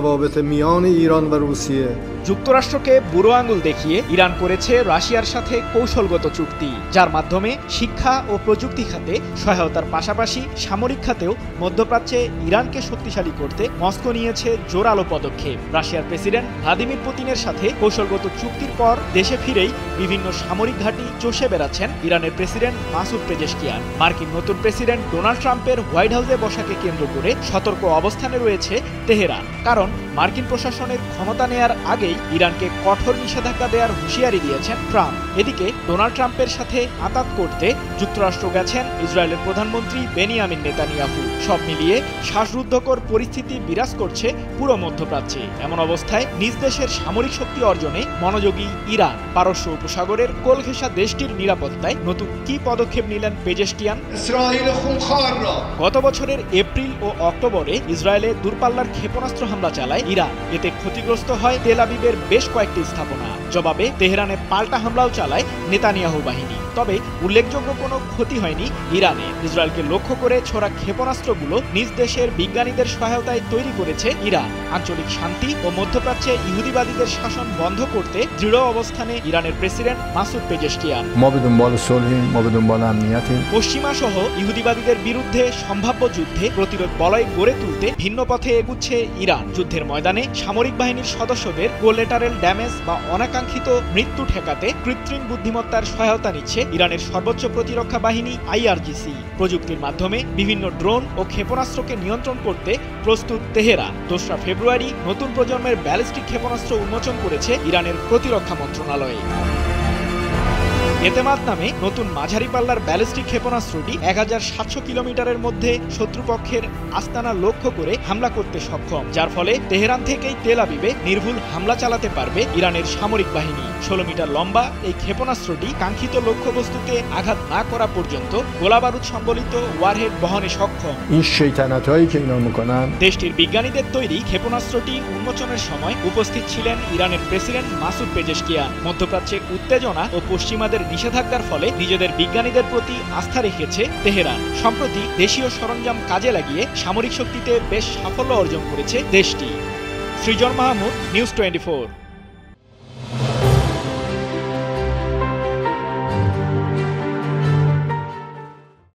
روابط میان ایران و روسیه যুক্তরাষ্ট্রকে বুড়ো আঙুল দেখিয়ে ইরান করেছে রাশিয়ার সাথে কৌশলগত চুক্তি, যার মাধ্যমে শিক্ষা ও প্রযুক্তি খাতে সহায়তার পাশাপাশি সামরিক খাতেও মধ্যপ্রাচ্যে ইরানকে শক্তিশালী করতে মস্কো নিয়েছে জোরালো পদক্ষেপ। রাশিয়ার প্রেসিডেন্ট ভ্লাদিমির পুতিনের সাথে কৌশলগত চুক্তির পর দেশে ফিরেই বিভিন্ন সামরিক ঘাঁটি চষে বেড়াচ্ছেন ইরানের প্রেসিডেন্ট মাসুদ পেজেশকিয়ান। মার্কিন নতুন প্রেসিডেন্ট ডোনাল্ড ট্রাম্পের হোয়াইট হাউসে বসাকে কেন্দ্র করে সতর্ক অবস্থানে রয়েছে তেহরান, কারণ মার্কিন প্রশাসনের ক্ষমতা নেয়ার আগেই ইরানকে কঠোর নিষেধাজ্ঞা দেওয়ার হুঁশিয়ারি দিয়েছেন ট্রাম্প। এদিকে ডোনাল্ড ট্রাম্পের সাথে আঁতাত করতে যুক্তরাষ্ট্র গেছেন ইসরায়েলের প্রধানমন্ত্রী বেনিয়ামিন নেতানিয়াহু। সব মিলিয়ে শ্বাসরুদ্ধকর পরিস্থিতি বিরাজ করছে পুরো মধ্যপ্রাচ্যে। এমন অবস্থায় নিজ দেশের সামরিক শক্তি অর্জনে মনোযোগী ইরান। পারস্য উপসাগরের কোলঘেঁষা দেশটির নিরাপত্তায় নতুন কি পদক্ষেপ নিলেন পেজেশকিয়ান? গত বছরের এপ্রিল ও অক্টোবরে ইসরায়েলে দূরপাল্লার ক্ষেপণাস্ত্র হামলা চালায় ইরান। এতে ক্ষতিগ্রস্ত হয় তেল আবিবের বেশ কয়েকটি স্থাপনা। জবাবে তেহরানে পাল্টা হামলাও চালায় নেতানিয়াহু বাহিনী। তবে উল্লেখযোগ্য কোনো ক্ষতি হয়নি ইরানে। ইসরায়েলকে লক্ষ্য করে ছোড়া ক্ষেপণাস্ত্রগুলো নিজ দেশের বিজ্ঞানীদের সহায়তায় তৈরি করেছে ইরান। আঞ্চলিক শান্তি ও মধ্যপ্রাচ্যে ইহুদিবাদীদের শাসন বন্ধ করতে দৃঢ় অবস্থানে ইরানের প্রেসিডেন্ট মাসুদ পেজেশকিয়ান। পশ্চিমা সহ ইহুদিবাদীদের বিরুদ্ধে সম্ভাব্য যুদ্ধে প্রতিরোধ বলয় গড়ে তুলতে ভিন্ন পথে এগুচ্ছে ইরান। যুদ্ধের ময়দানে সামরিক বাহিনীর সদস্যদের কোলেটারেল ড্যামেজ বা অনাকাঙ্ক্ষিত মৃত্যু ঠেকাতে কৃত্রিম বুদ্ধিমত্তার সহায়তা নিচ্ছে ইরানের সর্বোচ্চ প্রতিরক্ষা বাহিনী IRGC। প্রযুক্তির মাধ্যমে বিভিন্ন ড্রোন ও ক্ষেপণাস্ত্রকে নিয়ন্ত্রণ করতে প্রস্তুত তেহরান। 2রা ফেব্রুয়ারি নতুন প্রজন্মের ব্যালিস্টিক ক্ষেপণাস্ত্র উন্মোচন করেছে ইরানের প্রতিরক্ষা মন্ত্রণালয়। এতেমাদ নামে নতুন মাঝারি পাল্লার ব্যালিস্টিক ক্ষেপণাস্ত্রটি 1700 কিলোমিটারের মধ্যে শত্রুপক্ষের আস্তানা লক্ষ্য করে হামলা করতে সক্ষম, যার ফলে তেহরান থেকেই তেল আবিবে নির্ভুল হামলা চালাতে পারবে ইরানের সামরিক বাহিনী। 16 মিটার লম্বা এই ক্ষেপণাস্ত্রটি কাঙ্ক্ষিত লক্ষ্যবস্তুতে আঘাত না করা পর্যন্ত গোলাবারুদ সম্বলিত ওয়ারহেড বহনে সক্ষম। দেশটির বিজ্ঞানীদের তৈরি ক্ষেপণাস্ত্রটি উন্মোচনের সময় উপস্থিত ছিলেন ইরানের প্রেসিডেন্ট মাসুদ পেজেশকিয়ান। মধ্যপ্রাচ্যে উত্তেজনা ও পশ্চিমাদের নিষেধাজ্ঞার ফলে নিজেদের বিজ্ঞানীদের প্রতি আস্থা রেখেছে তেহরান। সম্প্রতি দেশীয় সরঞ্জাম কাজে লাগিয়ে সামরিক শক্তিতে বেশ সাফল্য অর্জন করেছে দেশটি। সৃজন মাহমুদ, নিউজ 24।